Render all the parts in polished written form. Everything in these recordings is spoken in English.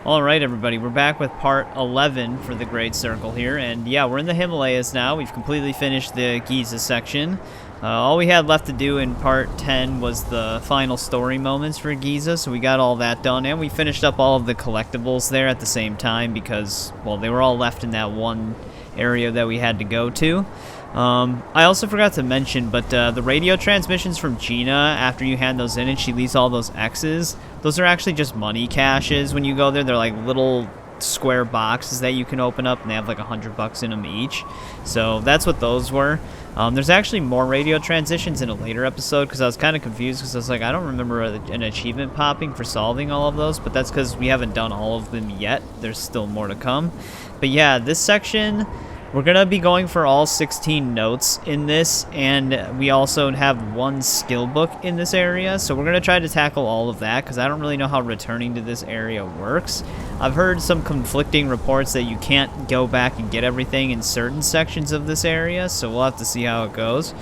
Alright everybody, we're back with part 11 for the Great Circle here, and yeah, we're in the Himalayas now. We've completely finished the Gizeh section. All we had left to do in part 10 was the final story moments for Gizeh, so we got all that done, and we finished up all of the collectibles there at the same time because, well, they were all left in that one area that we had to go to. I also forgot to mention, but the radio transmissions from Gina, after you hand those in and she leaves all those X's, those are actually just money caches when you go there. They're like little square boxes that you can open up, and they have like $100 in them each. So that's what those were. There's actually more radio transitions in a later episode because I was kind of confused because I was like, I don't remember an achievement popping for solving all of those, but that's because we haven't done all of them yet. There's still more to come. But yeah, this section, we're going to be going for all 16 notes in this, and we also have one skill book in this area, so we're going to try to tackle all of that, because I don't really know how returning to this area works. I've heard some conflicting reports that you can't go back and get everything in certain sections of this area, so we'll have to see how it goes.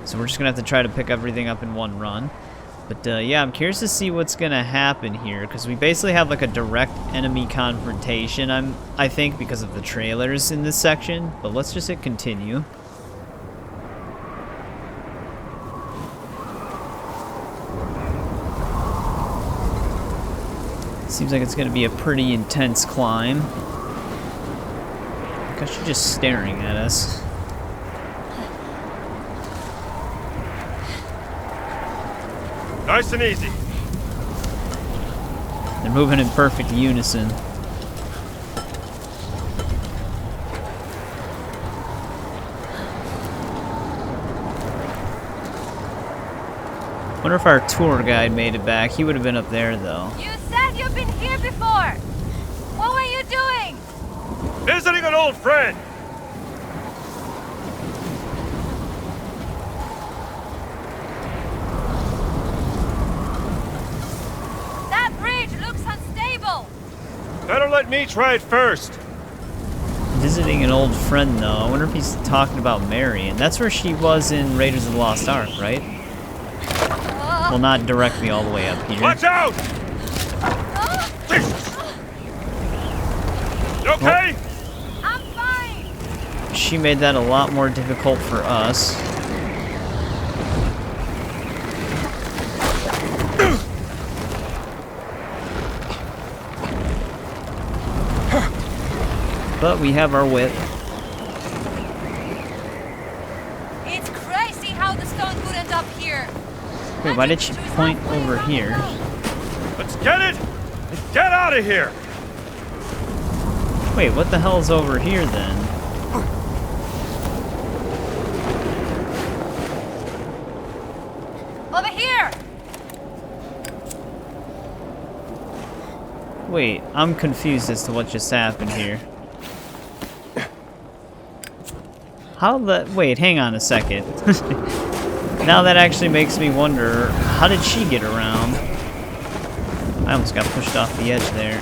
So we're just going to have to try to pick everything up in one run. But yeah, I'm curious to see what's going to happen here, because we basically have like a direct enemy confrontation, I think, because of the trailers in this section. But let's just hit continue. Seems like it's going to be a pretty intense climb. Gosh, she's just staring at us. Nice and easy. They're moving in perfect unison. Wonder if our tour guide made it back. He would have been up there, though. You said you've been here before. What were you doing? Visiting an old friend. Better let me try it first. Visiting an old friend, though. I wonder if he's talking about Marion. That's where she was in Raiders of the Lost Ark, right? Well, not directly all the way up here. Watch out! Jesus! You okay? I'm fine. She made that a lot more difficult for us. But we have our whip. It's crazy how the stone could end up here. Wait, why did she point over here? Let's get it and get out of here. Wait, what the hell is over here then? Over here. Wait, I'm confused as to what just happened here. How the... Wait, hang on a second. Now that actually makes me wonder, how did she get around? I almost got pushed off the edge there.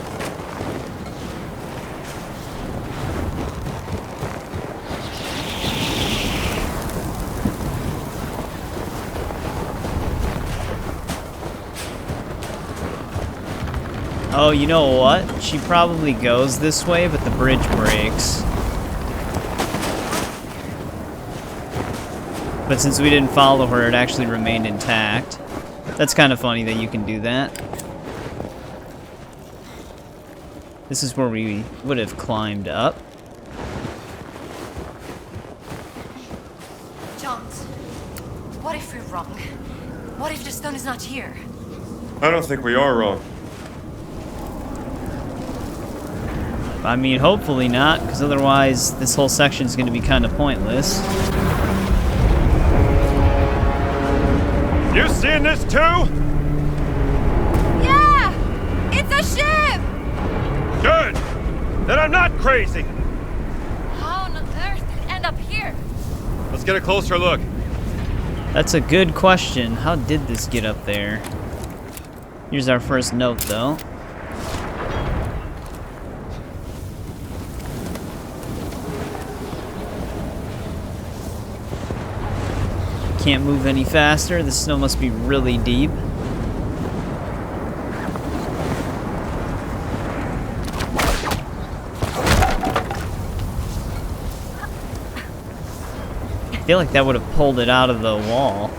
Oh, you know what? She probably goes this way, but the bridge breaks. But since we didn't follow her, it actually remained intact. That's kind of funny that you can do that. This is where we would have climbed up. John, what if we're wrong? What if the stone is not here? I don't think we are wrong. I mean, hopefully not, because otherwise this whole section is going to be kind of pointless. You seeing this too? Yeah! It's a ship! Good! Then I'm not crazy! How on earth did it end up here? Let's get a closer look. That's a good question. How did this get up there? Here's our first note, though. Can't move any faster. The snow must be really deep. feel like that would have pulled it out of the wall.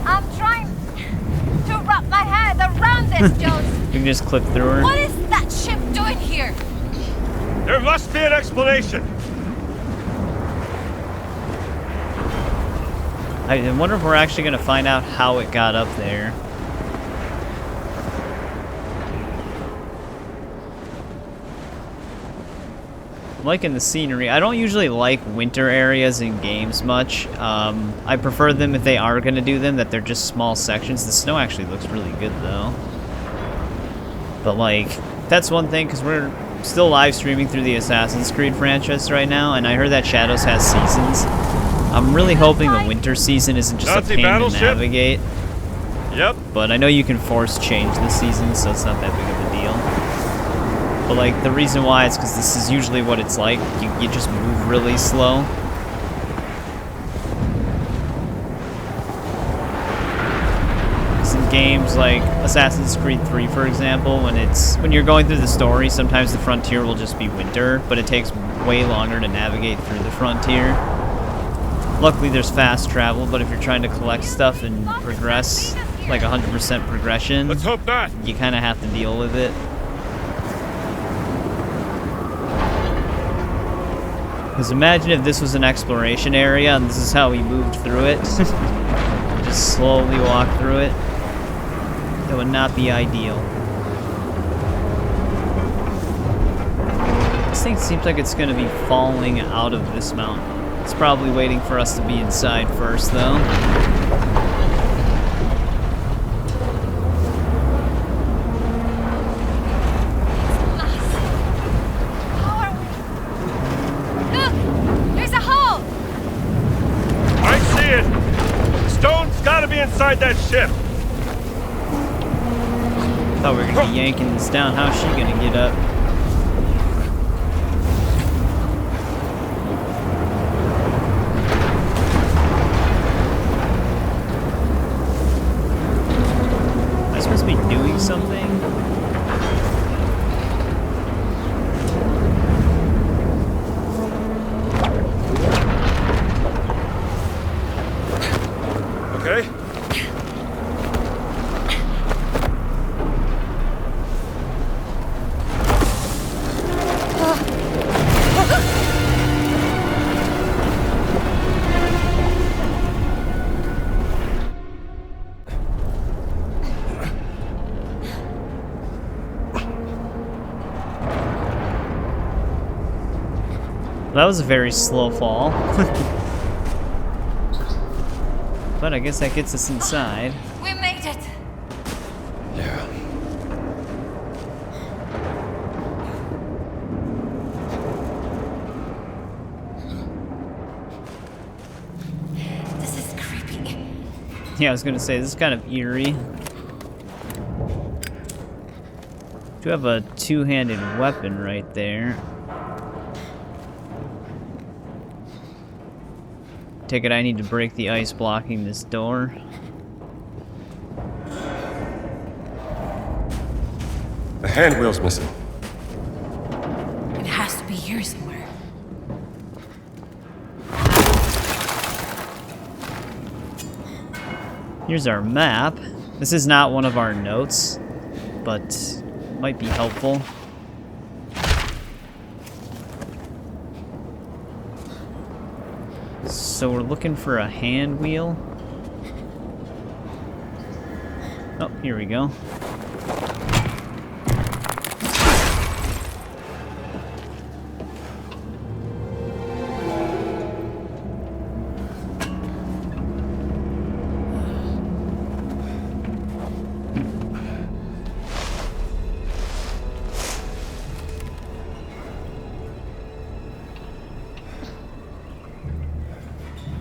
I'm trying to wrap my head around this, Jones. You can just clip through her. What is that ship doing here? There must be an explanation. I wonder if we're actually going to find out how it got up there. I'm liking the scenery. I don't usually like winter areas in games much. I prefer them if they are going to do them, that they're just small sections. The snow actually looks really good, though. But, like, that's one thing, because we're still live streaming through the Assassin's Creed franchise right now, and I heard that Shadows has seasons. I'm really hoping the winter season isn't just Nazi a pain battleship? to navigate. Yep. But I know you can force change the season, so it's not that big of a deal. But like the reason why is because this is usually what it's like. You just move really slow. Some games like Assassin's Creed 3, for example, when you're going through the story, sometimes the frontier will just be winter, but it takes way longer to navigate through the frontier. Luckily, there's fast travel, but if you're trying to collect stuff and progress, like 100% progression, Let's hope not. you kind of have to deal with it. Because imagine if this was an exploration area and this is how we moved through it. Just slowly walk through it. That would not be ideal. This thing seems like it's going to be falling out of this mountain. It's probably waiting for us to be inside first, though. Look! There's a hole! I see it. Stone's gotta be inside that ship. Thought we were going to be yanking this down. How's she going to get up? Am I supposed to be doing something? Okay. That was a very slow fall. But I guess that gets us inside. We made it! Yeah. This is creepy. Yeah, I was gonna say, this is kind of eerie. Do have a two-handed weapon right there. Take it I need to break the ice blocking this door. The hand wheel's missing. It has to be here somewhere. Here's our map. This is not one of our notes, but might be helpful. So we're looking for a hand wheel. Oh, here we go.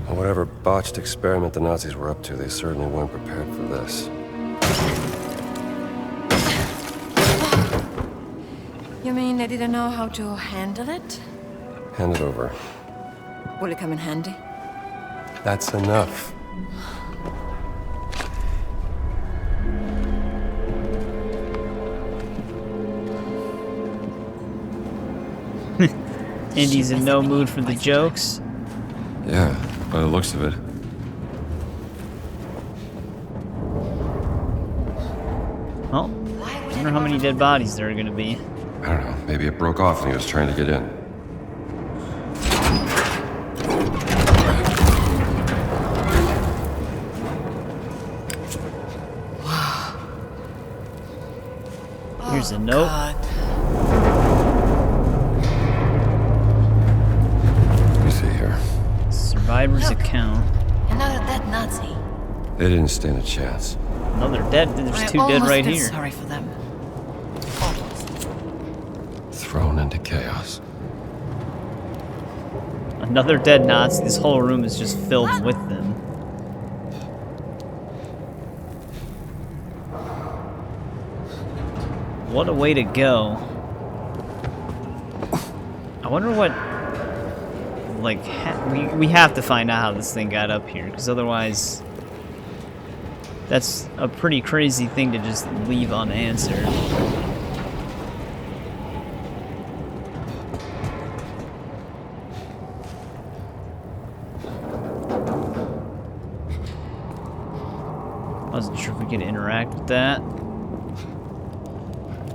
Whatever botched experiment the Nazis were up to, they certainly weren't prepared for this. You mean they didn't know how to handle it? Hand it over. Will it come in handy? That's enough. Indy's in no mood for the jokes. Yeah, by the looks of it. Well, I wonder how many dead bodies there are gonna be. I don't know, maybe it broke off and he was trying to get in. Here's a note. God. Let me see here. Survivor's account. Another dead Nazi. They didn't stand a chance. Another dead. There's I two dead almost right feel here. Sorry for them. Almost. Thrown into chaos. Another dead Nazi. This whole room is just filled with them. What a way to go. I wonder what... Like, we have to find out how this thing got up here, because otherwise... That's a pretty crazy thing to just leave unanswered. I wasn't sure if we could interact with that.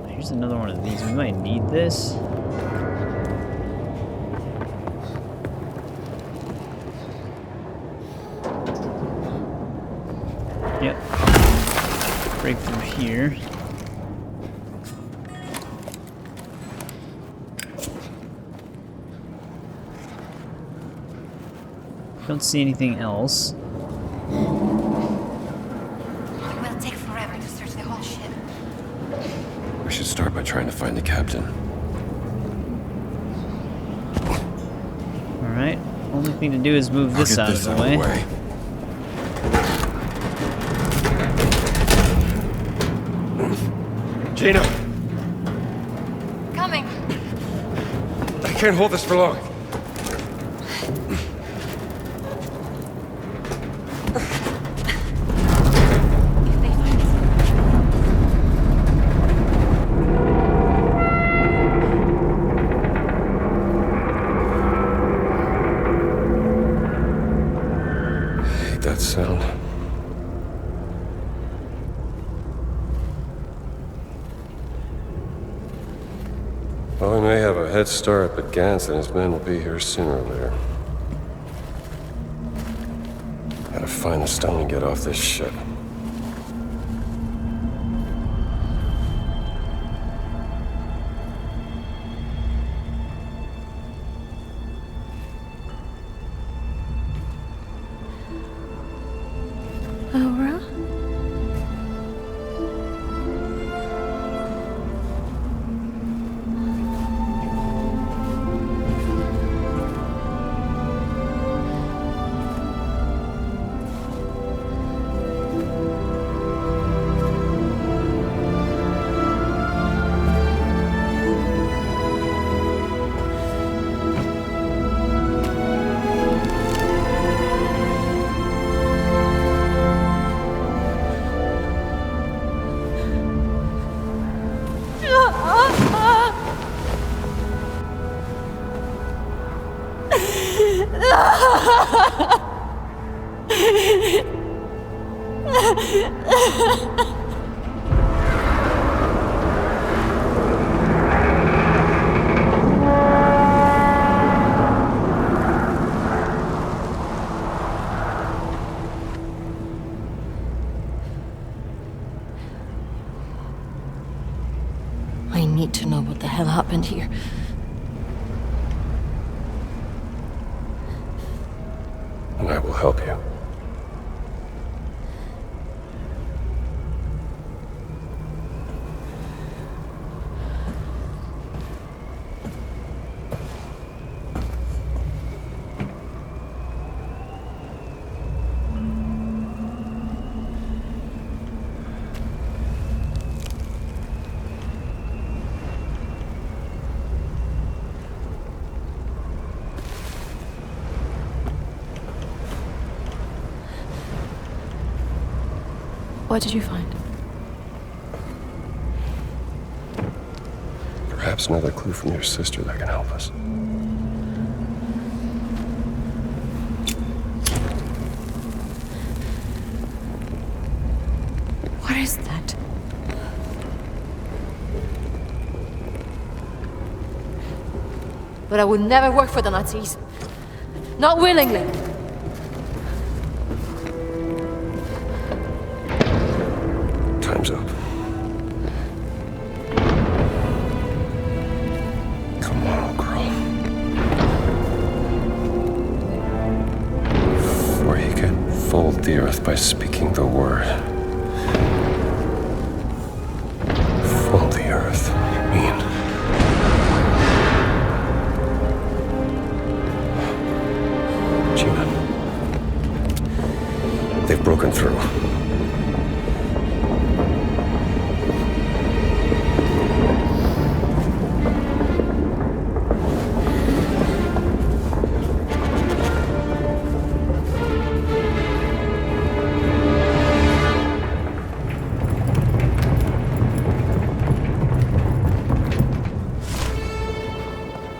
Here's another one of these. We might need this. Yep. Break through here. Don't see anything else. It will take forever to search the whole ship. We should start by trying to find the captain. Alright. Only thing to do is move this out of the way. Gina! Coming. I can't hold this for long. If they find us. I hate that sound. Well, we may have a head start, but Gantz and his men will be here sooner or later. Gotta find the stone and get off this ship. Aura? I need to know what the hell happened here. And I will help you. What did you find? Perhaps another clue from your sister that can help us. What is that? But I would never work for the Nazis. Not willingly. Time's up. Come on, old girl. Before you can fold the earth by speaking the word. Fold the earth, you mean? Gina. They've broken through.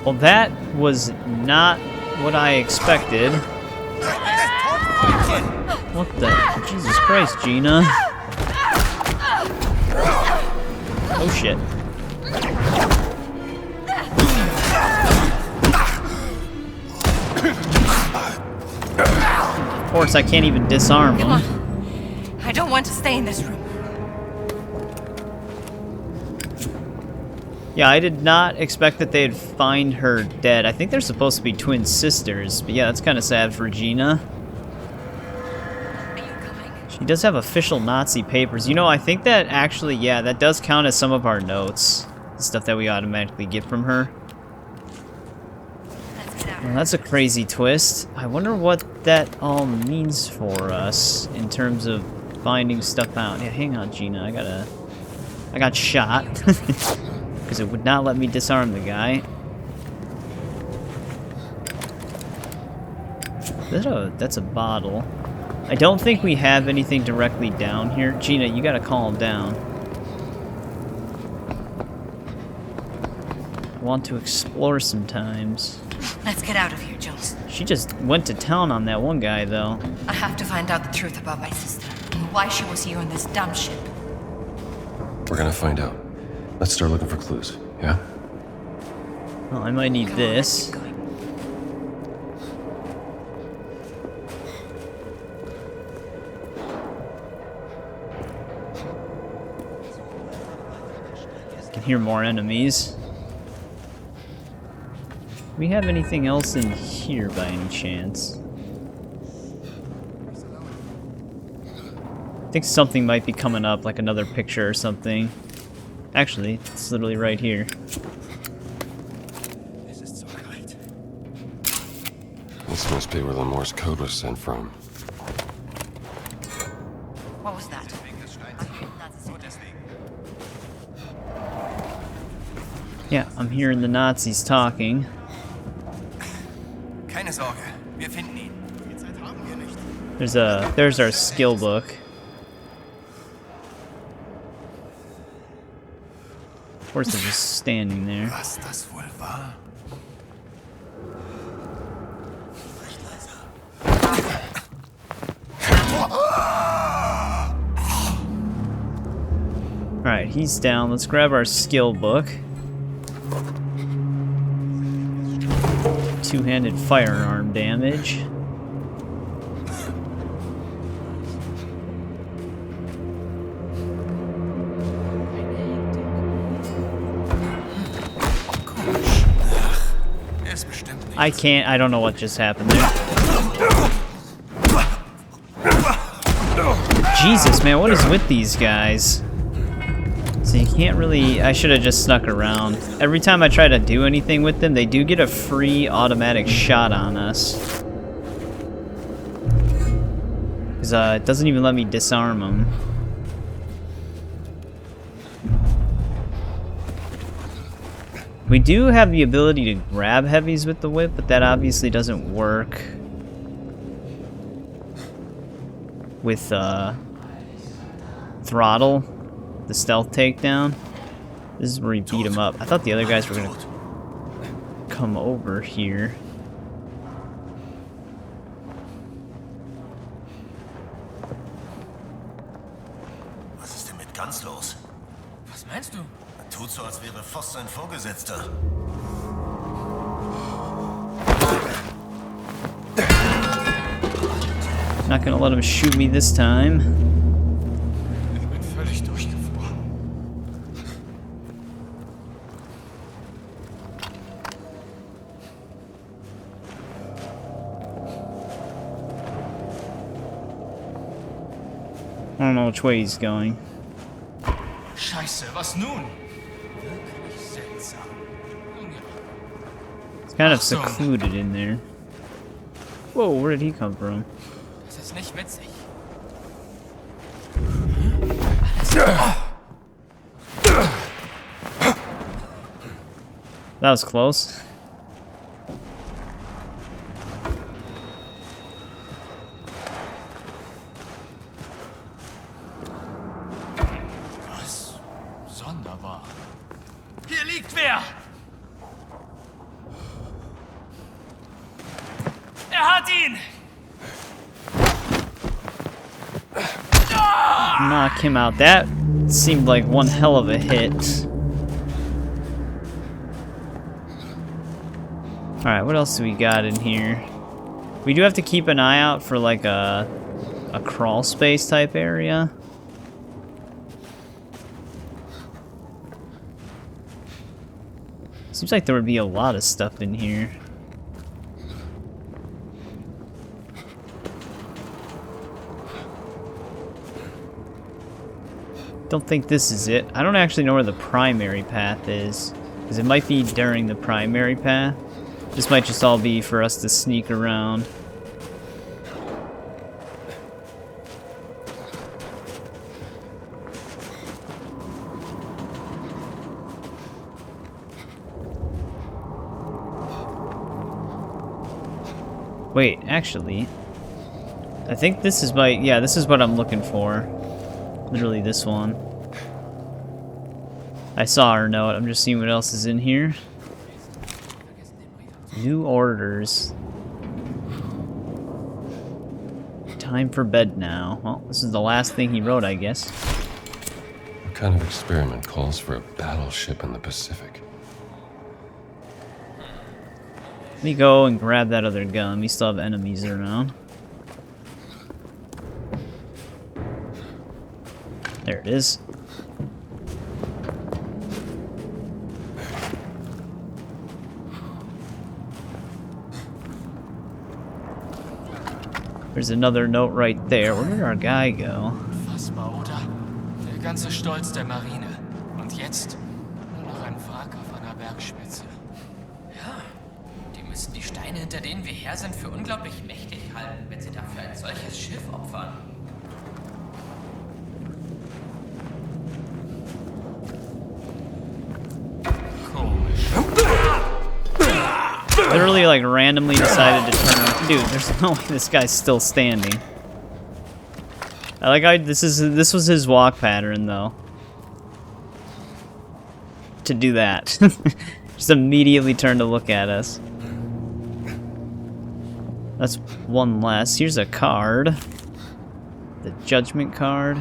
Well, that was not what I expected. What the? Jesus Christ, Gina. Oh shit. Of course, I can't even disarm him. Come on. I don't want to stay in this room. Yeah, I did not expect that they'd find her dead. I think they're supposed to be twin sisters, but yeah, that's kind of sad for Gina. Are you coming? She does have official Nazi papers. You know, I think that actually, yeah, that does count as some of our notes. The stuff that we automatically get from her. Let's get out. Well, that's a crazy twist. I wonder what that all means for us in terms of finding stuff out. Yeah, hang on, Gina. I got shot. Because it would not let me disarm the guy. That's a bottle. I don't think we have anything directly down here. Gina, you gotta calm down. I want to explore sometimes. Let's get out of here, Jones. She just went to town on that one guy, though. I have to find out the truth about my sister. And why she was here on this dumb ship. We're gonna find out. Let's start looking for clues, yeah? Well, I might need Come on, this. let's get going. I can hear more enemies. Do we have anything else in here by any chance? I think something might be coming up, like another picture or something. Actually, it's literally right here. This must be where the Morse code was sent from. What was that? Yeah, I'm hearing the Nazis talking. Keine Sorge, wir finden ihn. There's our skill book. Of course, they're just standing there. Was das wohl war? Alright, he's down. Let's grab our skill book. Two-handed firearm damage. I don't know what just happened there. Jesus, man, what is with these guys? So you can't really... I should have just snuck around. Every time I try to do anything with them, they do get a free automatic shot on us. Because it doesn't even let me disarm them. We do have the ability to grab heavies with the whip, but that obviously doesn't work with throttle, the stealth takedown. This is where we beat him up. I thought the other guys were gonna come over here. ganz los. Was meinst du? Tut so, als wäre Voss sein Vorgesetzter. Not gonna let him shoot me this time. Ich bin völlig durchgefroren. I don't know which way he's going. Scheiße, was nun? Wirklich seltsam. It's kind of Achtung. secluded in there. Whoa, where did he come from? Das ist nicht witzig. That was close. Was? Sonderbar. Hier liegt wer! Er hat ihn! Knock him out. That seemed like one hell of a hit. Alright, what else do we got in here? We do have to keep an eye out for like a crawl space type area. Seems like there would be a lot of stuff in here. Don't think this is it. I don't actually know where the primary path is, because it might be during the primary path. This might just all be for us to sneak around. Wait, actually, I think this is yeah, this is what I'm looking for. Literally this one. I saw her note. I'm just seeing what else is in here. New orders. Time for bed now. Well, this is the last thing he wrote, I guess. What kind of experiment calls for a battleship in the Pacific? Let me go and grab that other gun. We still have enemies around. There it is. There's another note right there. Where did our guy go? Unfassbar, oder? Der ganze Stolz der Marine. Und jetzt nur noch ein Wrack auf einer Bergspitze. Ja, die müssen die Steine, hinter denen wir her sind, für unglaublich mächtig halten, wenn sie dafür ein solches Schiff opfern. Literally, like, randomly decided to turn around. Dude, there's no way this guy's still standing. I like this was his walk pattern, though. To do that. Just immediately turn to look at us. That's one less. Here's a card. The judgment card.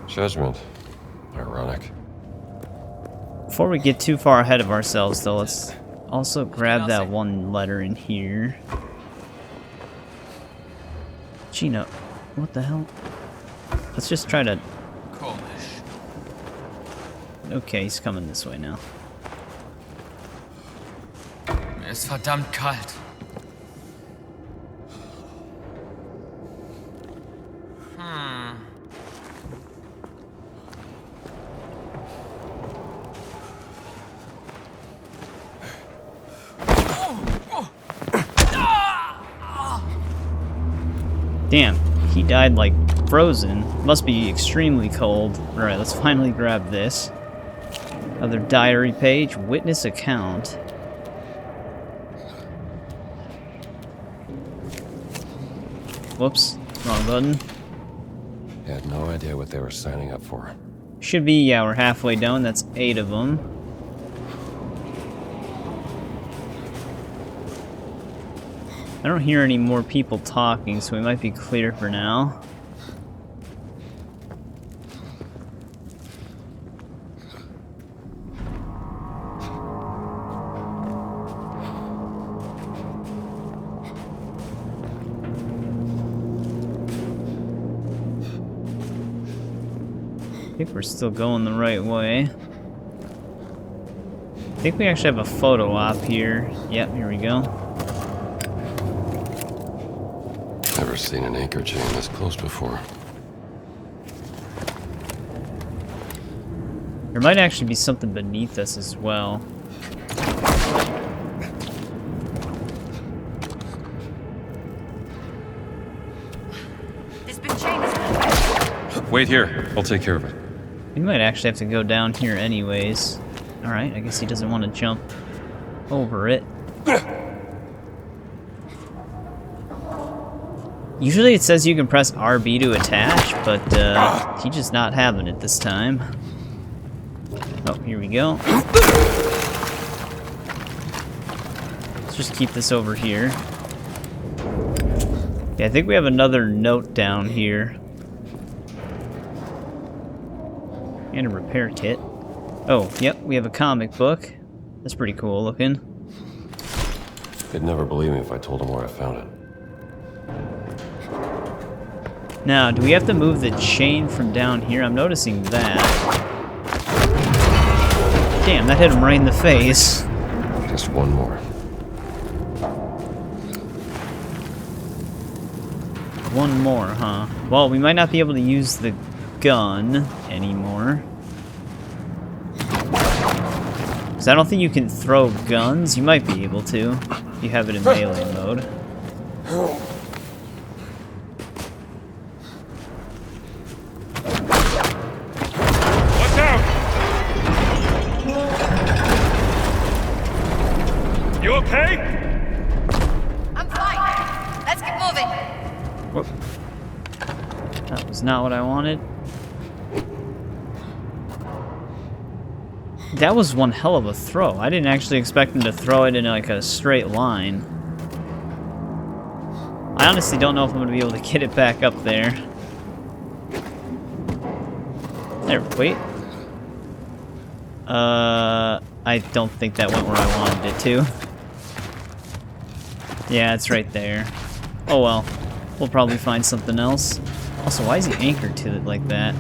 Judgment. Ironic. Before we get too far ahead of ourselves, though, let's also grab that one letter in here. Gina, what the hell? Let's just try to... Komisch. Okay, he's coming this way now. Mir ist verdammt kalt. Damn, he died like frozen. Must be extremely cold. Alright, let's finally grab this. Another diary page, witness account. Whoops, wrong button. Had no idea what they were signing up for. Should be, yeah, we're halfway done. That's 8 of them. I don't hear any more people talking, so we might be clear for now. I think we're still going the right way. I think we actually have a photo op here. Yep, here we go. Never seen an anchor chain this close before. There might actually be something beneath us as well. This big chain is... Wait here. I'll take care of it. We might actually have to go down here anyways. Alright, I guess he doesn't want to jump over it. Usually it says you can press RB to attach, but he's just not having it this time. Oh, here we go. Let's just keep this over here. Yeah, I think we have another note down here. And a repair kit. Oh, yep, we have a comic book. That's pretty cool looking. They'd never believe me if I told them where I found it. Now, do we have to move the chain from down here? I'm noticing that. Damn, that hit him right in the face. Just one more. One more, huh? Well, we might not be able to use the gun anymore. Because I don't think you can throw guns. You might be able to, if you have it in melee mode. Watch out! You okay? I'm fine. Let's keep moving. Whoop. That was not what I wanted. That was one hell of a throw. I didn't actually expect him to throw it in like a straight line. I honestly don't know if I'm going to be able to get it back up there. There, wait. I don't think that went where I wanted it to. Yeah, it's right there. Oh well. We'll probably find something else. Also, why is he anchored to it like that?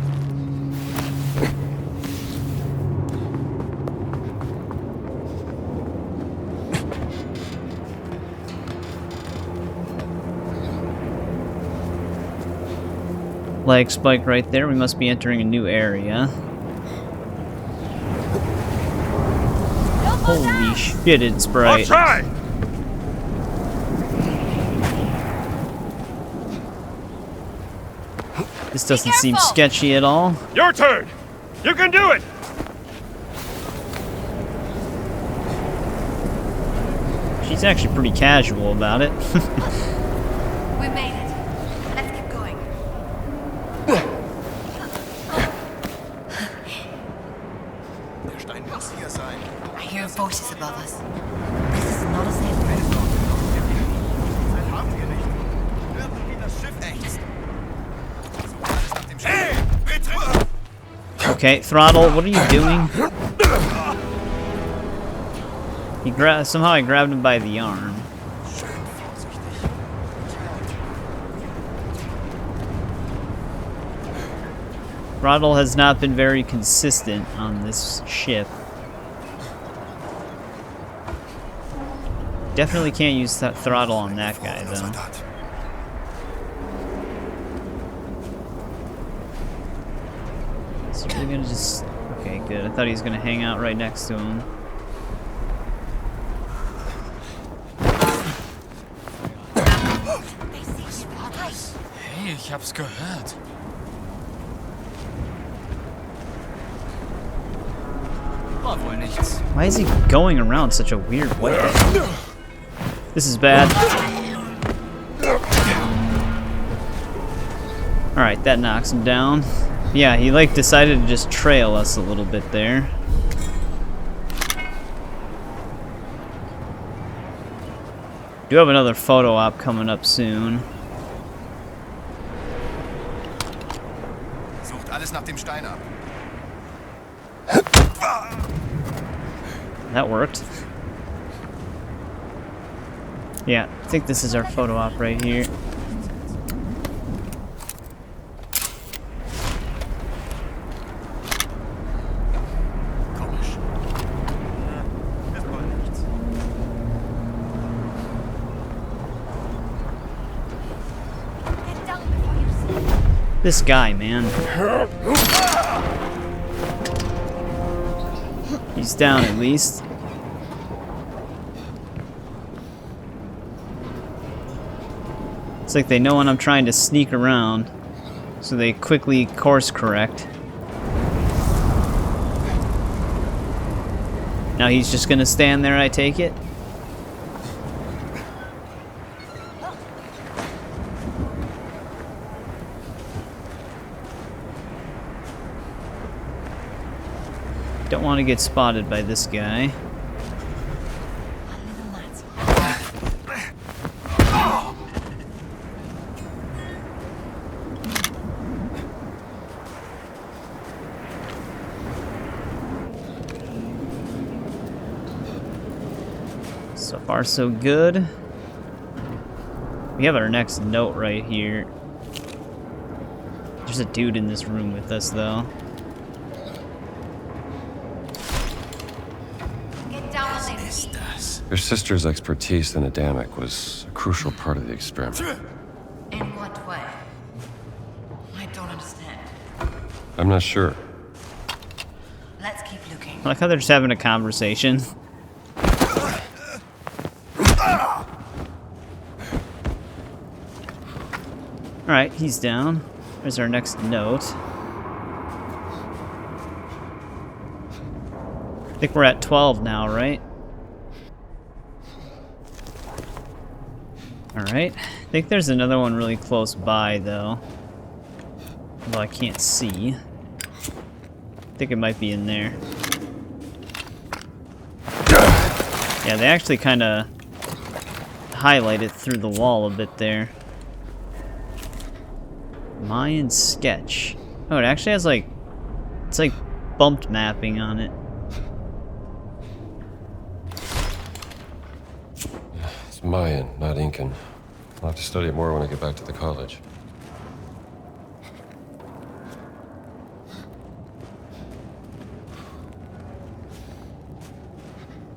Leg spike right there. We must be entering a new area. Holy shit, it's bright. I'll try! This doesn't seem sketchy at all. Your turn! You can do it! She's actually pretty casual about it. We made it. Let's keep going. Der Stein muss hier sein. I hear voices above us. This is not a safe place. Zeit haben wir nicht. Hört wie das Schiff echt. Alles nach dem Schiff. Hey! Bitte! Okay, Throttle, what are you doing? He somehow I grabbed him by the arm. Throttle has not been very consistent on this ship. Definitely can't use that throttle on that guy, though. Is he really gonna just... Okay, good. I thought he was gonna hang out right next to him. Hey, ich hab's gehört. War wohl nichts. Why is he going around such a weird way? This is bad. Alright, that knocks him down. Yeah, he like decided to just trail us a little bit there. Do have another photo op coming up soon. Sucht alles nach dem Stein ab. That worked. Yeah, I think this is our photo op right here. This guy, man. He's down at least. It's like they know when I'm trying to sneak around, so they quickly course correct. Now he's just gonna stand there, I take it? Don't want to get spotted by this guy. So far, so good. We have our next note right here. There's a dude in this room with us, though. Your sister's expertise in Adamic was a crucial part of the experiment. In what way? I don't understand. I'm not sure. Let's keep looking. I like how they're just having a conversation. Alright, he's down. There's our next note. I think we're at 12 now, right? Alright. I think there's another one really close by, though. Although I can't see. I think it might be in there. Yeah, they actually kind of highlight it through the wall a bit there. Mayan sketch. Oh, it actually has like... It's like bumped mapping on it. It's Mayan, not Incan. I'll have to study it more when I get back to the college.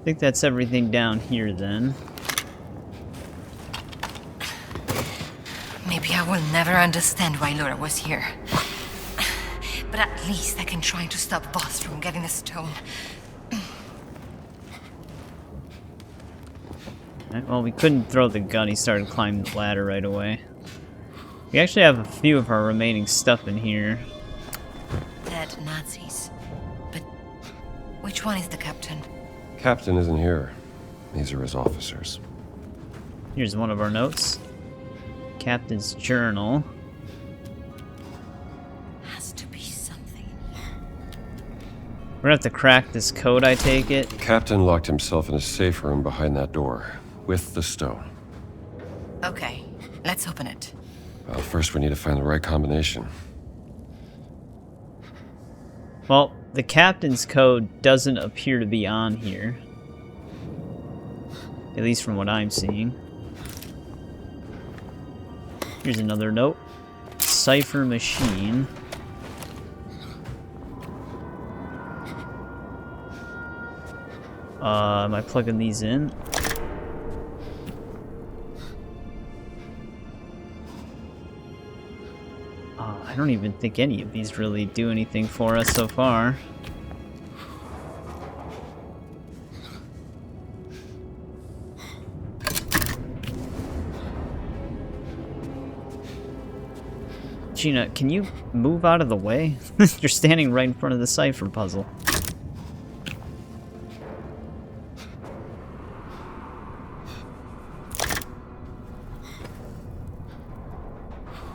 I think that's everything down here then. Maybe I will never understand why Laura was here. But at least I can try to stop Boss from getting the stone. Right, well, we couldn't throw the gun. He started climbing the ladder right away. We actually have a few of our remaining stuff in here. Dead Nazis. But which one is the captain? Captain isn't here. These are his officers. Here's one of our notes. Captain's journal. Has to be something in here. We're gonna have to crack this code, I take it. Captain locked himself in a safe room behind that door, with the stone. Okay, let's open it. Well, first we need to find the right combination. Well, the captain's code doesn't appear to be on here. At least from what I'm seeing. Here's another note. Cipher machine. Am I plugging these in? I don't even think any of these really do anything for us so far. Gina, can you move out of the way? You're standing right in front of the cipher puzzle.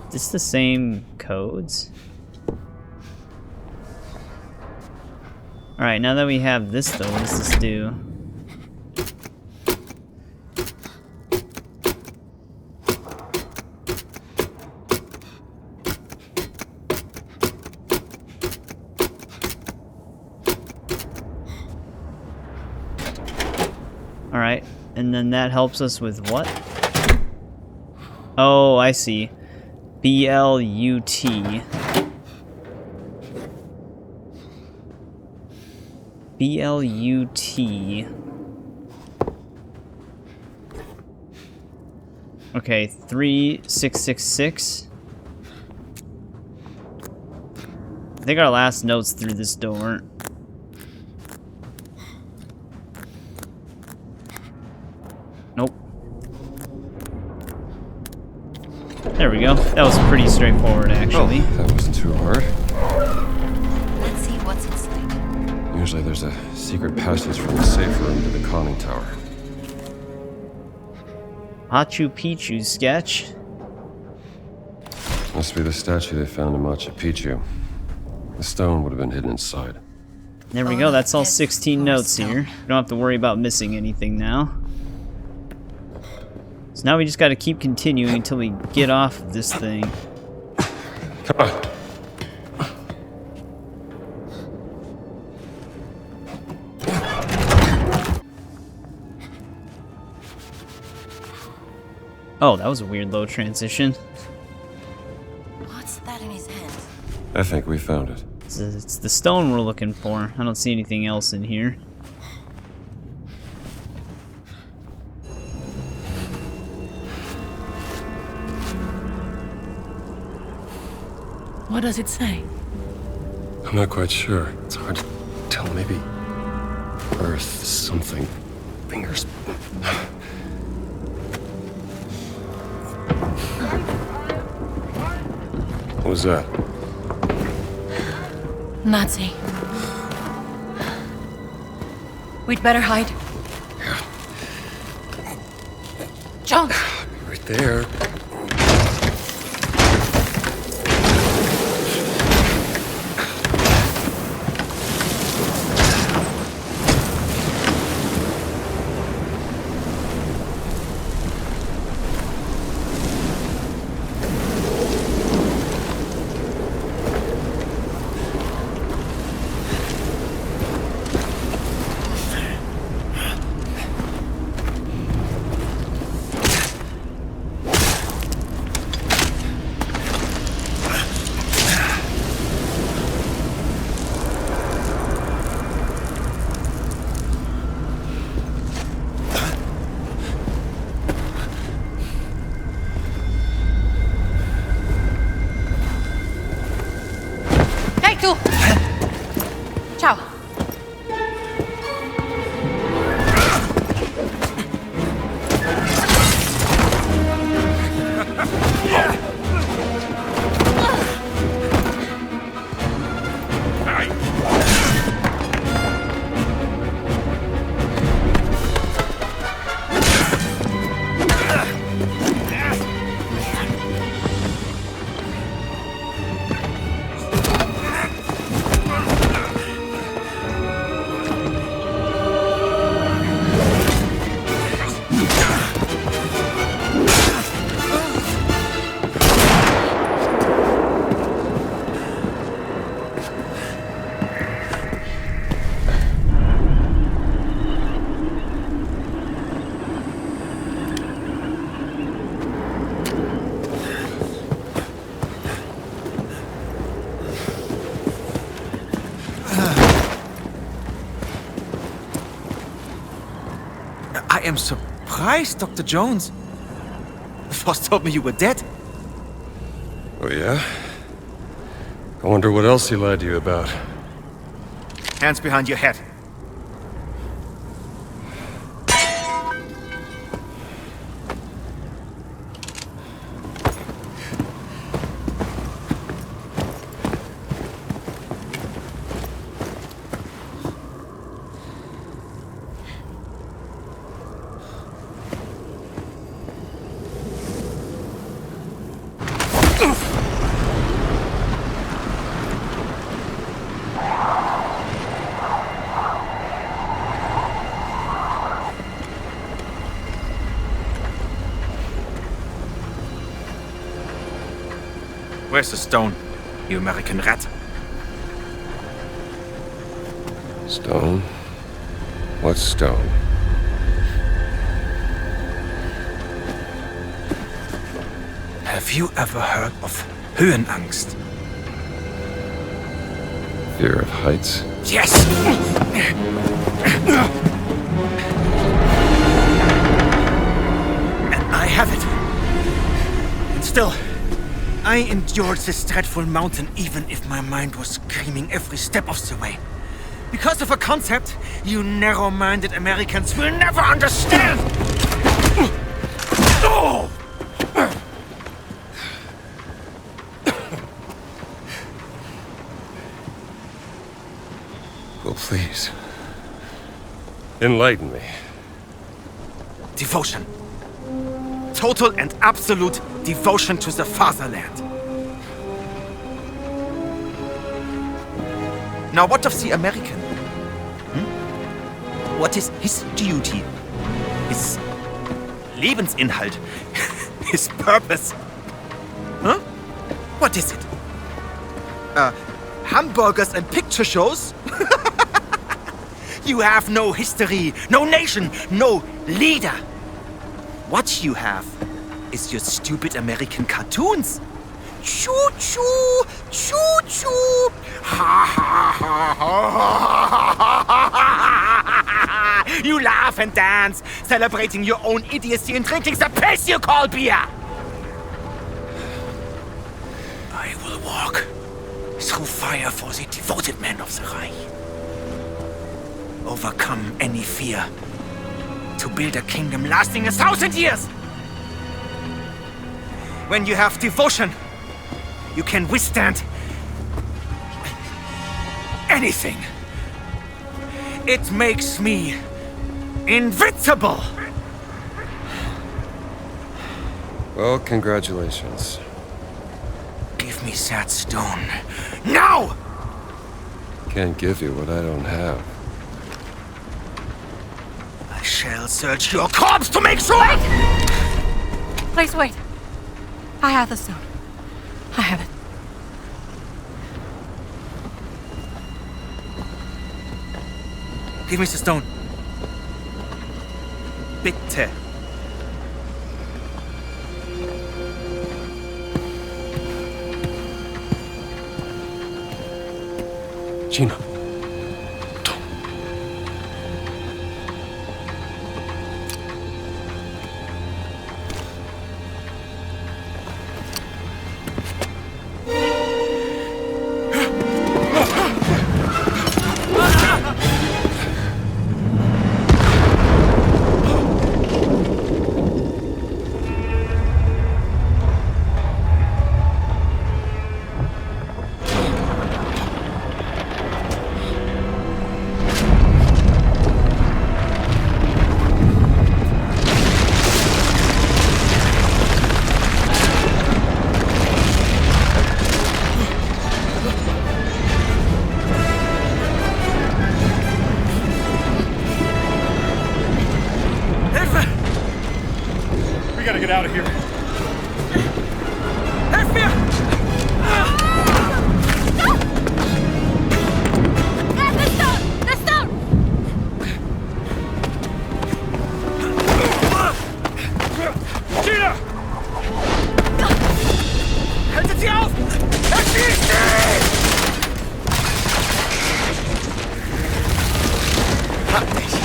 Is this the same codes? Alright, now that we have this though, what does this do? Alright, and then that helps us with what? Oh, I see. B-L-U-T. B-L-U-T. Okay, 3666. I think our last note's through this door. Nope. There we go. That was pretty straightforward, actually. Oh, that wasn't too hard. Let's see what's inside. Usually there's a secret passage from the safe room to the conning tower. Machu Picchu sketch. Must be the statue they found in Machu Picchu. The stone would have been hidden inside. There we go. That's all 16 notes here. We don't have to worry about missing anything now. So now we just got to keep continuing until we get off of this thing. Come on. Oh, that was a weird low transition. What's that in his hand? I think we found it. It's the stone we're looking for. I don't see anything else in here. What does it say? I'm not quite sure. It's hard to tell. Maybe Earth something. Fingers. What was that? Nazi. We'd better hide. John! Right there. Ciao. I am surprised, Dr. Jones. Voss told me you were dead. Oh, yeah? I wonder what else he lied to you about. Hands behind your head. Where's the stone, you American rat? Stone? What stone? Have you ever heard of Höhenangst? Fear of heights? Yes! And I have it. And still, I endured this dreadful mountain even if my mind was screaming every step of the way. Because of a concept you narrow-minded Americans will never understand! Oh! Well, please. Enlighten me. Devotion. Total and absolute devotion to the fatherland. Now what of the American? What is his duty? His Lebensinhalt? His purpose? Huh? What is it? Hamburgers and picture shows? You have no history, no nation, no leader. What you have is your stupid American cartoons. Choo-choo, choo-choo. Ha ha ha ha. You laugh and dance, celebrating your own idiocy and drinking the piss you call beer. I will walk through fire for the devoted men of the Reich. Overcome any fear to build a kingdom lasting 1,000 years. When you have devotion, you can withstand anything. It makes me invincible. Well, congratulations. Give me that stone. Now! Can't give you what I don't have. I shall search your corpse to make sure! Please wait. I have the stone. I have it. Give me the stone. Bitte. Gina. We gotta get out of here. Helf mir! The stone! The stone! Gina! Haltet sie auf! Erschießt sie! Hab dich!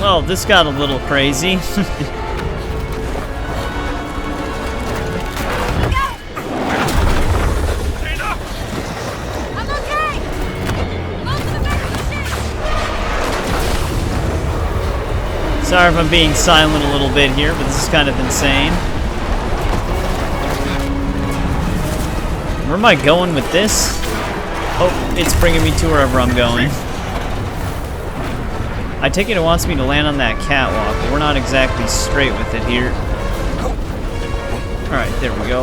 Well, this got a little crazy. I'm okay! Go to the back of the ship! Sorry if I'm being silent a little bit here, but this is kind of insane. Where am I going with this? Oh, it's bringing me to wherever I'm going. I take it wants me to land on that catwalk, but we're not exactly straight with it here. Alright, there we go.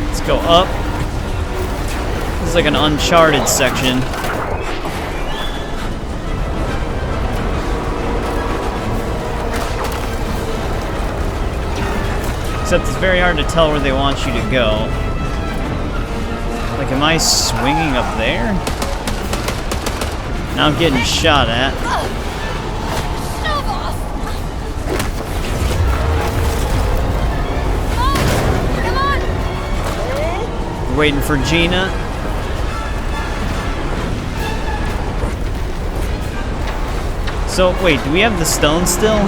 Let's go up. This is like an uncharted section. Except it's very hard to tell where they want you to go. Like, am I swinging up there? Now I'm getting shot at. We're waiting for Gina. So, wait, do we have the stone still?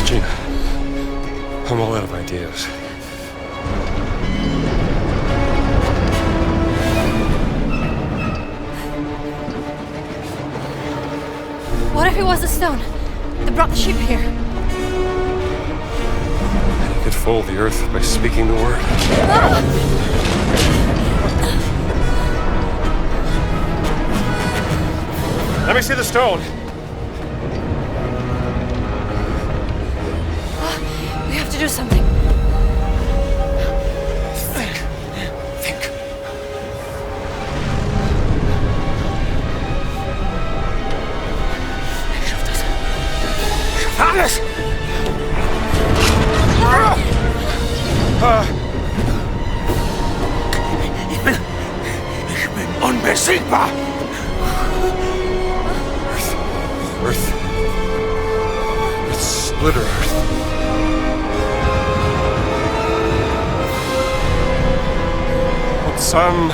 Gina, I'm all out of ideas. What if it was the stone that brought the ship here? And he could fold the earth by speaking the word. Let me see the stone. We have to do something. Think. Alles! Ich bin unbesiegbar! Earth. It's splitter earth. Some...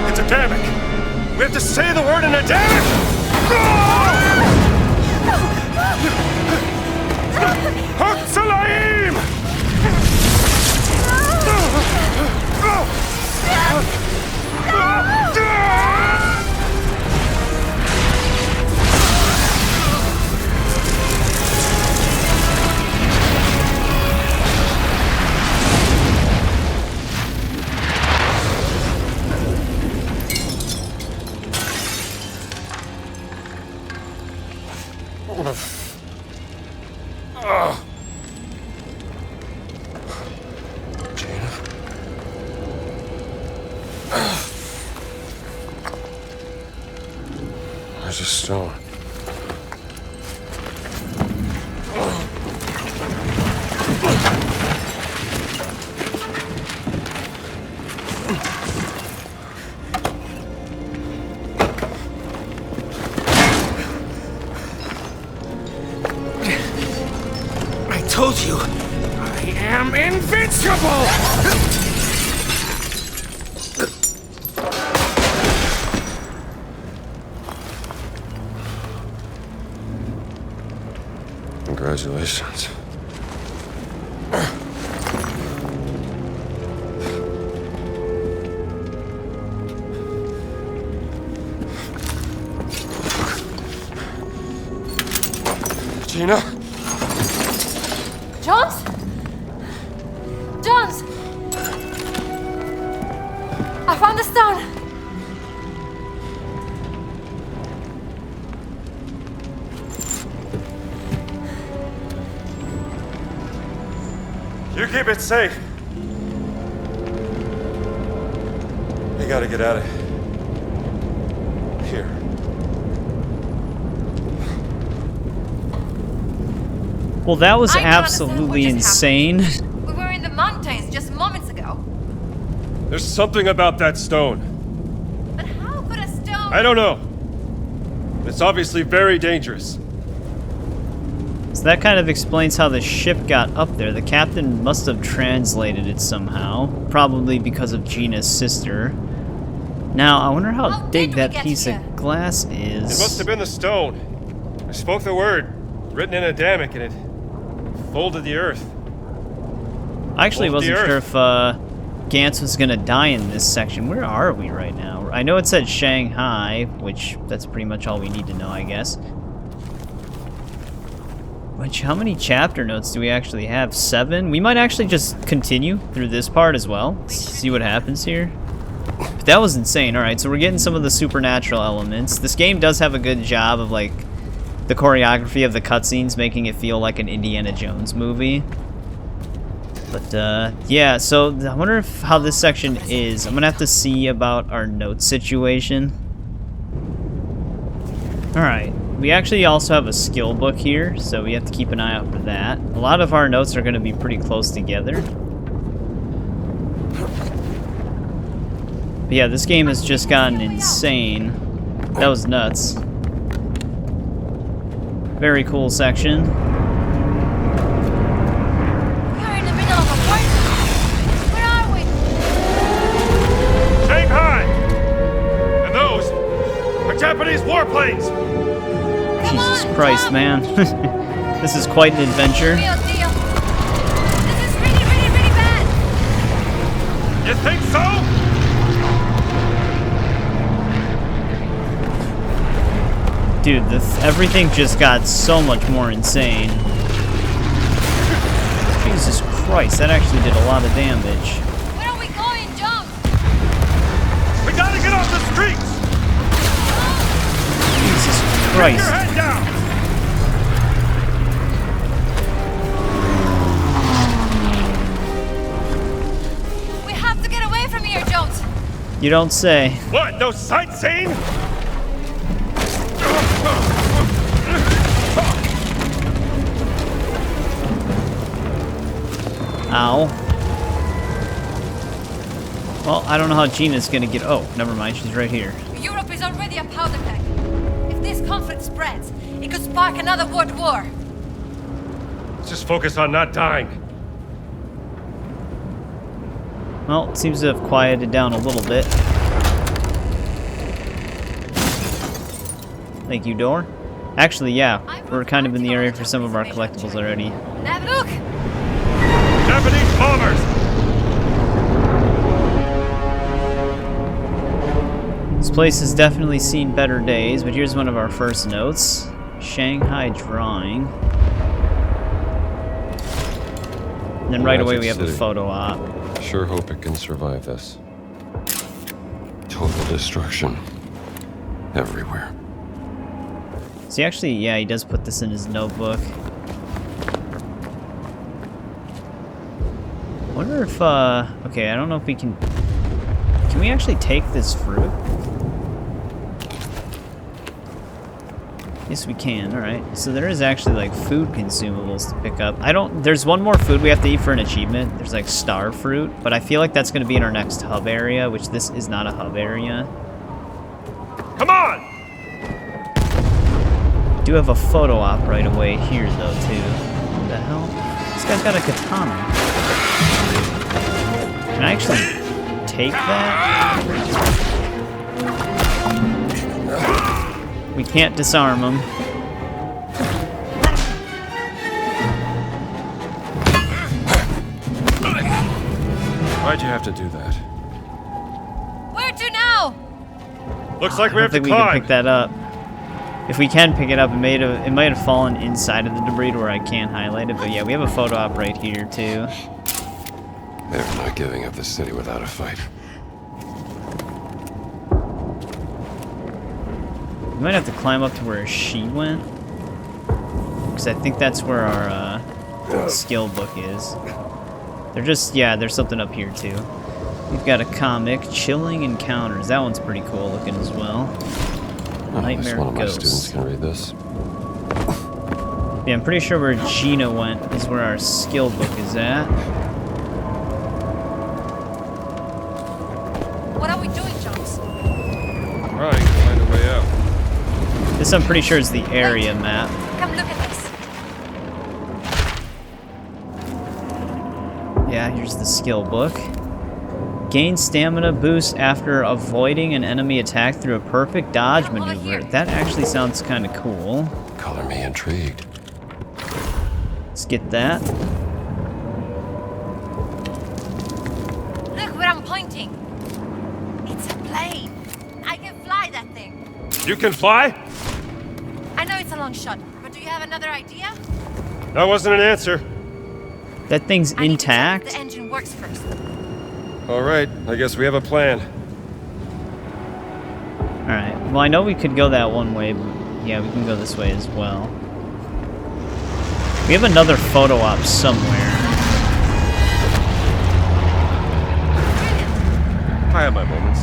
It's Adamic! We have to say the word in Adamic! Flclafi! Gina? There's a stone. I told you, I am invincible! Congratulations. Gina? Jones? Jones! I found the stone! You keep it safe. We gotta get out of here. Well, that was I don't understand absolutely what just insane. We were in the mountains just moments ago. There's something about that stone. But how could a stone... I don't know. It's obviously very dangerous. So that kind of explains how the ship got up there. The captain must have translated it somehow, probably because of Gina's sister. Now, I wonder how big that piece of glass is. It must have been the stone. I spoke the word, written in Adamic, and it folded the earth. I actually wasn't sure if Gantz was gonna die in this section. Where are we right now? I know it said Shanghai, which that's pretty much all we need to know, I guess. Which, how many chapter notes do we actually have? 7? We might actually just continue through this part as well. See what happens here. But that was insane. Alright, so we're getting some of the supernatural elements. This game does have a good job of, like, the choreography of the cutscenes, making it feel like an Indiana Jones movie. But, yeah, so I wonder how this section is. I'm gonna have to see about our note situation. Alright. We actually also have a skill book here, so we have to keep an eye out for that. A lot of our notes are going to be pretty close together. But yeah, this game has just gotten insane. That was nuts. Very cool section. We're in the middle of a war. Where are we? Shanghai! And those are Japanese warplanes! Jesus Christ, man. This is quite an adventure. Real deal. This is really, really, really bad. You think so? Dude, everything just got so much more insane. Jesus Christ, that actually did a lot of damage. Where are we going, John? We gotta get off the streets! Jesus Keep Christ. your head down! We have to get away from here, Jones. You don't say. What, no sightseeing? Ow. Well, I don't know how Gina's gonna get... Oh, never mind, she's right here. Europe is already a powder keg. If this conflict spreads, it could spark another world war. Let's just focus on not dying. Well, it seems to have quieted down a little bit. Thank you, door. Actually, yeah, we're kind of in the area for some of our collectibles already. Now look! Japanese bombers! This place has definitely seen better days, but here's one of our first notes. Shanghai drawing. And then right away we have a photo op. Sure hope it can survive this. Total destruction. Everywhere. See, actually, yeah, he does put this in his notebook. Wonder if, okay, I don't know if we can... Can we actually take this fruit? Yes, we can. Alright. So there is actually, like, food consumables to pick up. There's one more food we have to eat for an achievement. There's, like, star fruit. But I feel like that's going to be in our next hub area, which this is not a hub area. Come on! We do have a photo op right away here, though, too. What the hell? This guy's got a katana. Can I actually take that? We can't disarm him. Why'd you have to do that? Where to now? Looks like we I have don't to think we can climb. pick that up. If we can pick it up, it might have fallen inside of the debris to where I can't highlight it. But yeah, we have a photo op right here too. They're not giving up the city without a fight. We might have to climb up to where she went, because I think that's where our skill book is. They're just, yeah, there's something up here too. We've got a comic, Chilling Encounters. That one's pretty cool looking as well. At least Nightmare one of my Ghosts. students can read this. Yeah, I'm pretty sure where Gina went is where our skill book is at. What are we doing, Jones? Trying to find a way out. This I'm pretty sure is the area map. Come look at this. Yeah, here's the skill book. Gain stamina boost after avoiding an enemy attack through a perfect dodge maneuver. That actually sounds kind of cool. Color me intrigued. Let's get that. Look where I'm pointing. It's a plane. I can fly that thing. You can fly? I know it's a long shot, but do you have another idea? That wasn't an answer. That thing's I need to check intact. if the engine works first. All right, I guess we have a plan. Alright, well I know we could go that one way, but yeah, we can go this way as well. We have another photo op somewhere. I have my moments.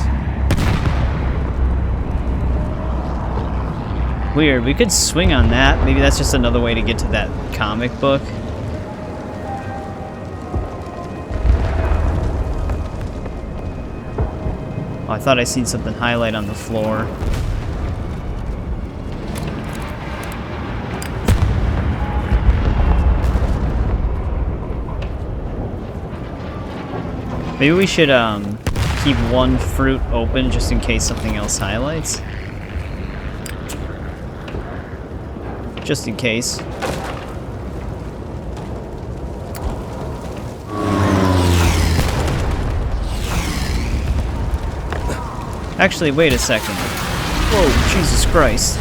Weird, we could swing on that. Maybe that's just another way to get to that comic book. Oh, I thought I seen something highlight on the floor. Maybe we should keep one fruit open just in case something else highlights. Just in case. Actually, wait a second. Whoa, Jesus Christ.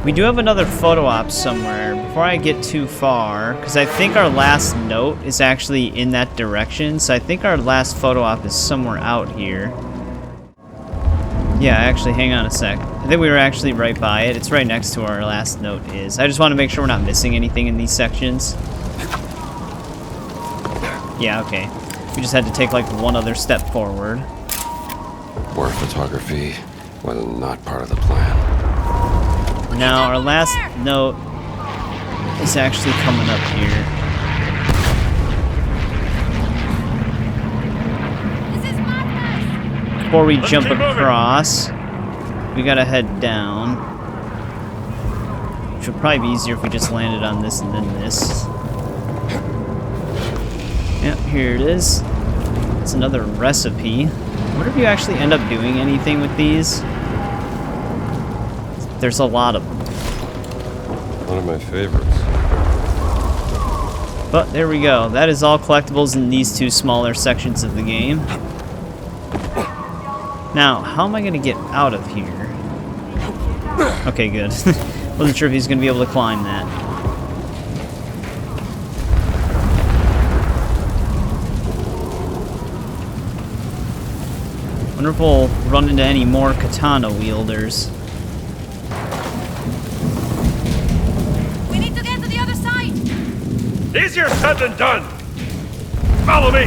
We do have another photo op somewhere. Before I get too far, because I think our last note is actually in that direction, so I think our last photo op is somewhere out here. Yeah, actually, hang on a sec. I think we were actually right by it. It's right next to where our last note is. I just want to make sure we're not missing anything in these sections. Yeah, okay. We just had to take like one other step forward. War photography was not part of the plan. Now, our last note is actually coming up here. This is madness. Before we Let's jump keep moving. across, we gotta head down. Which would probably be easier if we just landed on this and then this. Yep, here it is. It's another recipe. I wonder if you actually end up doing anything with these. There's a lot of them. One of my favorites. But there we go. That is all collectibles in these two smaller sections of the game. Now, how am I going to get out of here? Okay, good. Wasn't sure if he's going to be able to climb that. Wonder if we'll run into any more katana wielders. We need to get to the other side. Easier said than done. Follow me.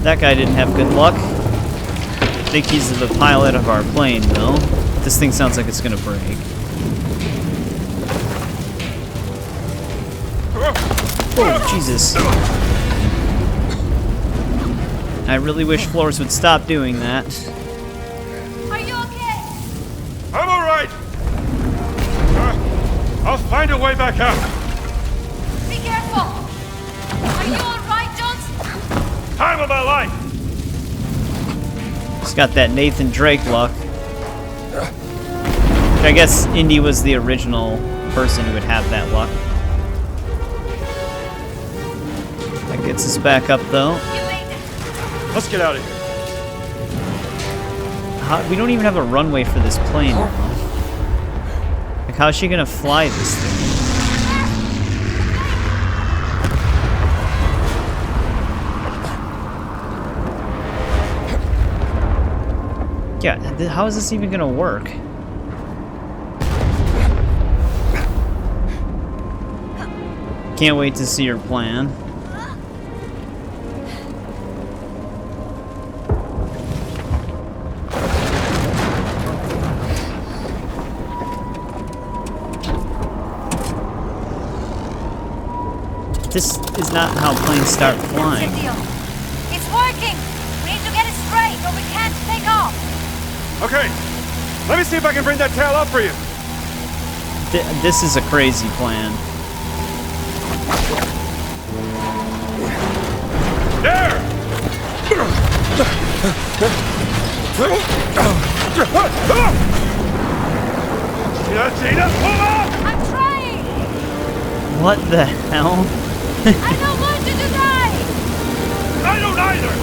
That guy didn't have good luck. I think he's the pilot of our plane, though. This thing sounds like it's gonna break. Oh, Jesus. I really wish floors would stop doing that. Are you okay? I'm all right. I'll find a way back out. Be careful. Are you all right, Jones? Time of my life. He's got that Nathan Drake luck. I guess Indy was the original person who would have that luck. That gets us back up, though. You made it. Let's get out of here. We don't even have a runway for this plane. Like, how's she gonna fly this thing? Yeah, how is this even gonna work? Can't wait to see your plan. This is not how planes start flying. Deal. It's working. We need to get it straight or we can't take off. Okay. Let me see if I can bring that tail up for you. This is a crazy plan. There! Gina, pull up! I'm trying! What the hell? I don't want you to die! I don't either!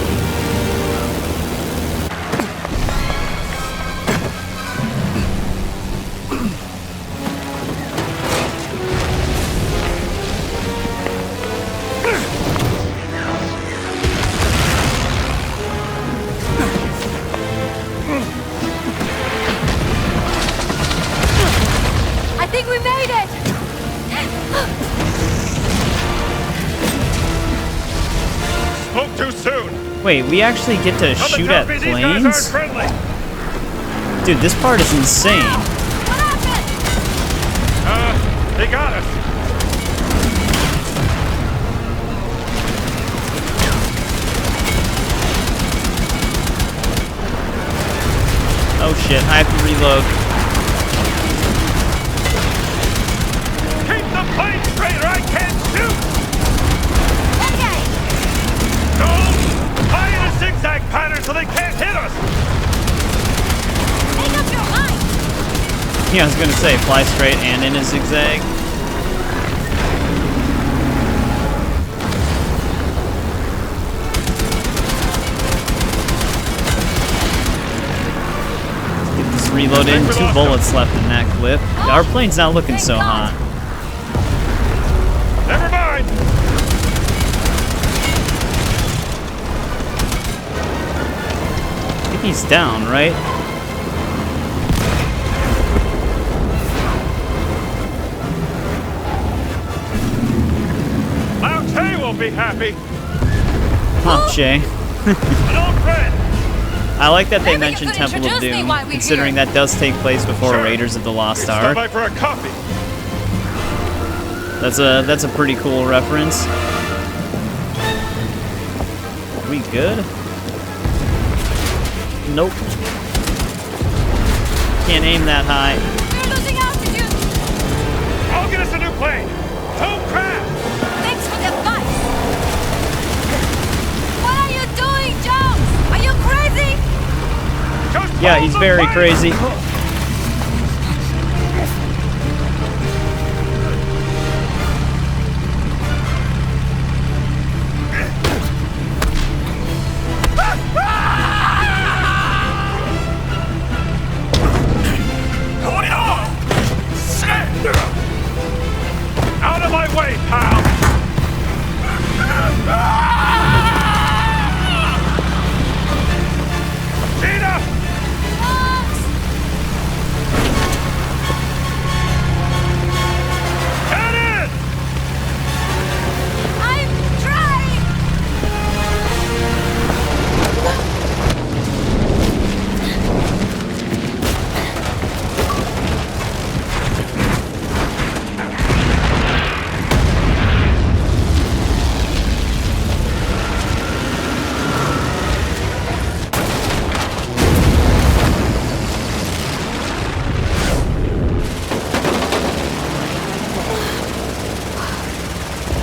I think we made it! Spoke too soon! Wait, we actually get to Now shoot that at tells me these guys aren't planes? friendly! Dude, this part is insane. What happened? They got us! Oh shit, I have to reload. Keep the plane straight or I can't shoot! Okay! No! Fly in a zigzag pattern so they can't hit us! Make up your mind! Yeah, I was gonna say, fly straight and in a zigzag. Get this reload in. 2 bullets left in that clip. Our plane's not looking so hot. Never mind! I think he's down, right? Lao Che will be happy! Huh, Jay. An old friend! I like that they Maybe you mentioned could Temple of introduce me Doom, while we're considering here. that does take place before Sure. Raiders of the Lost Stop Ark. by for a coffee! That's a pretty cool reference. Are we good? Nope. Can't aim that high. We're losing altitude! I'll get us a new plane! Don't crash! Thanks for the advice! What are you doing, Jones? Are you crazy? Just Yeah, hold he's the very plane! crazy. Hold it on! Shit! Out of my way, pal! Gina! Get in! I'm trying!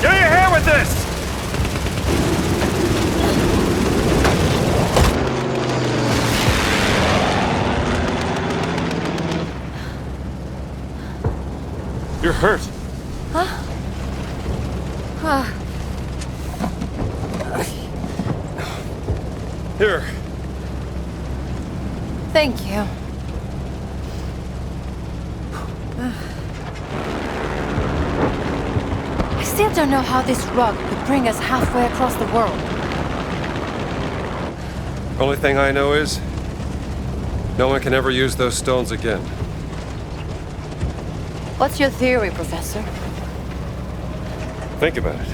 Get your hair with this! You're hurt. Here. Thank you. I still don't know how this rug could bring us halfway across the world. Only thing I know is, no one can ever use those stones again. What's your theory, Professor? Think about it.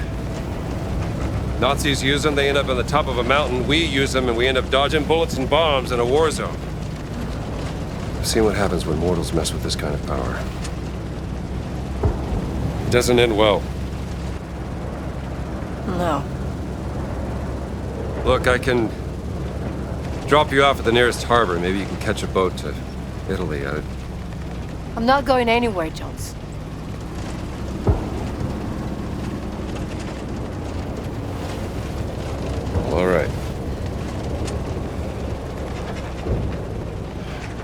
Nazis use them, they end up on the top of a mountain. We use them, and we end up dodging bullets and bombs in a war zone. I've seen what happens when mortals mess with this kind of power. It doesn't end well. No. Look, I can drop you off at the nearest harbor. Maybe you can catch a boat to Italy. I'm not going anywhere, Jones. All right.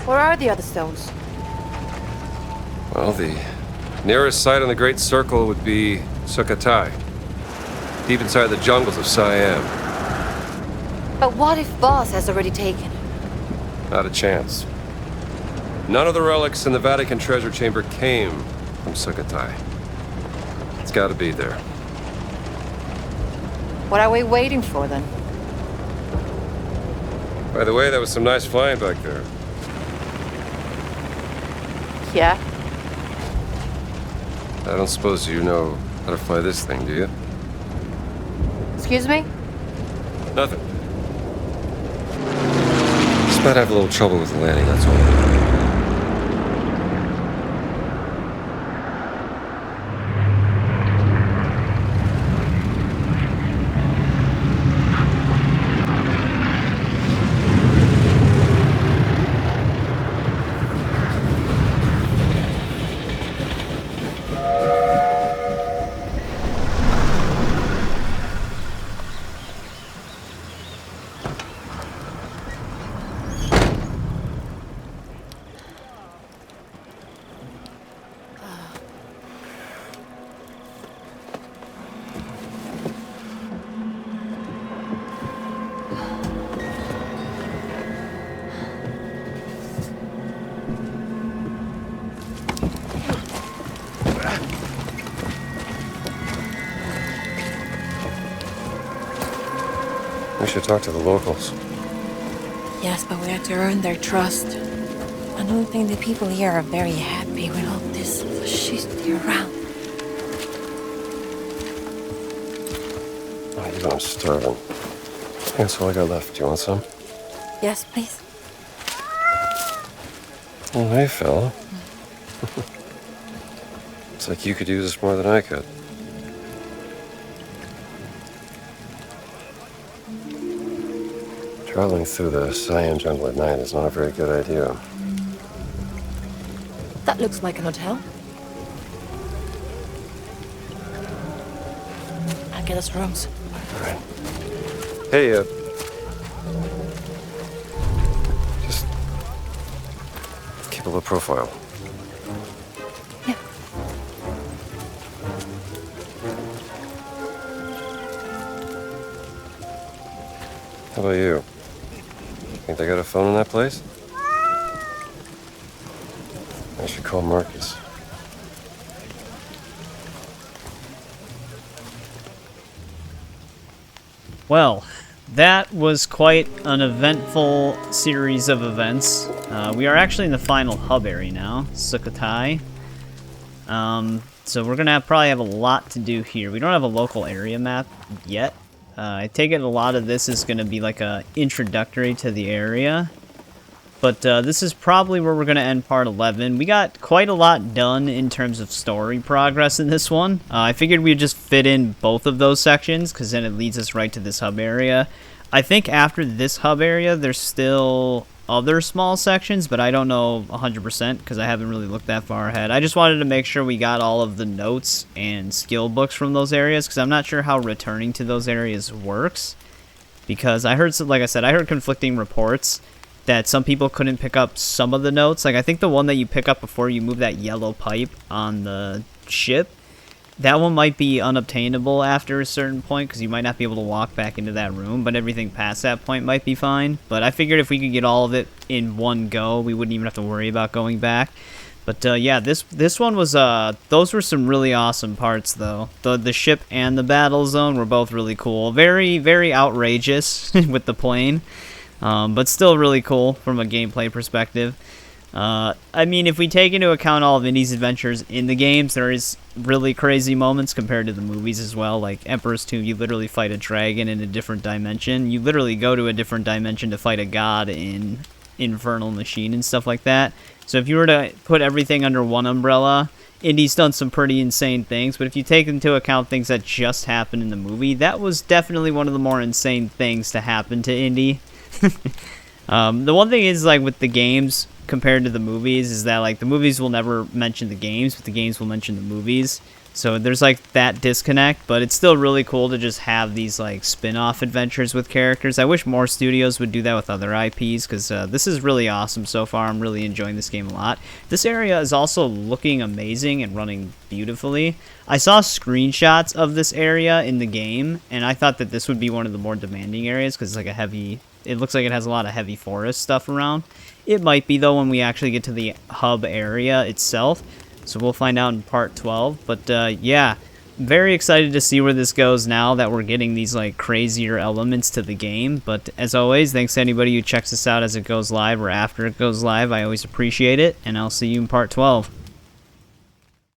Where are the other stones? Well, the nearest site on the Great Circle would be Sukhothai, deep inside the jungles of Siam. But what if Boss has already taken it? Not a chance. None of the relics in the Vatican treasure chamber came from Sukhothai. It's gotta be there. What are we waiting for then? By the way, that was some nice flying back there. Yeah? I don't suppose you know how to fly this thing, do you? Excuse me? Nothing. Just might have a little trouble with the landing, that's all. We should talk to the locals. Yes, but we have to earn their trust. I don't think the people here are very happy with all this fascisty around. Oh, you know I'm starving. That's all I got left. Do you want some? Yes, please. Oh, hey, fella. It's like you could use this more than I could. Traveling through the Siam jungle at night is not a very good idea. That looks like an hotel. I'll get us rooms. All right. Hey, just keep a low profile. Yeah. How about you? Think they got a phone in that place? I should call Marcus. Well, that was quite an eventful series of events. We are actually in the final hub area now, Sukhothai. So we're gonna probably have a lot to do here. We don't have a local area map yet. I take it a lot of this is going to be like a introductory to the area. But this is probably where we're going to end part 11. We got quite a lot done in terms of story progress in this one. I figured we'd just fit in both of those sections, because then it leads us right to this hub area. I think after this hub area, there's still other small sections, but I don't know 100% because I haven't really looked that far ahead. I just wanted to make sure we got all of the notes and skill books from those areas, because I'm not sure how returning to those areas works. Because I heard, like I said, I heard conflicting reports that some people couldn't pick up some of the notes. Like, I think the one that you pick up before you move that yellow pipe on the ship, that one might be unobtainable after a certain point, because you might not be able to walk back into that room, but everything past that point might be fine. But I figured if we could get all of it in one go, we wouldn't even have to worry about going back. But yeah, this one was, those were some really awesome parts, though. The ship and the battle zone were both really cool. Very, very outrageous with the plane, but still really cool from a gameplay perspective. I mean, if we take into account all of Indy's adventures in the games, there is really crazy moments compared to the movies as well. Like Emperor's Tomb, you literally fight a dragon in a different dimension. You literally go to a different dimension to fight a god in Infernal Machine and stuff like that. So if you were to put everything under one umbrella, Indy's done some pretty insane things. But if you take into account things that just happened in the movie, that was definitely one of the more insane things to happen to Indy. The one thing is, like, with the games compared to the movies is that, like, the movies will never mention the games, but the games will mention the movies. So there's like that disconnect, but it's still really cool to just have these like spin-off adventures with characters. I wish more studios would do that with other IPs, because this is really awesome so far. I'm really enjoying this game a lot. This area is also looking amazing and running beautifully. I saw screenshots of this area in the game, and I thought that this would be one of the more demanding areas, because it's like a heavy... It looks like it has a lot of heavy forest stuff around. It might be, though, when we actually get to the hub area itself. So we'll find out in part 12. But yeah, very excited to see where this goes now that we're getting these like crazier elements to the game. But as always, thanks to anybody who checks this out as it goes live or after it goes live. I always appreciate it, and I'll see you in part 12.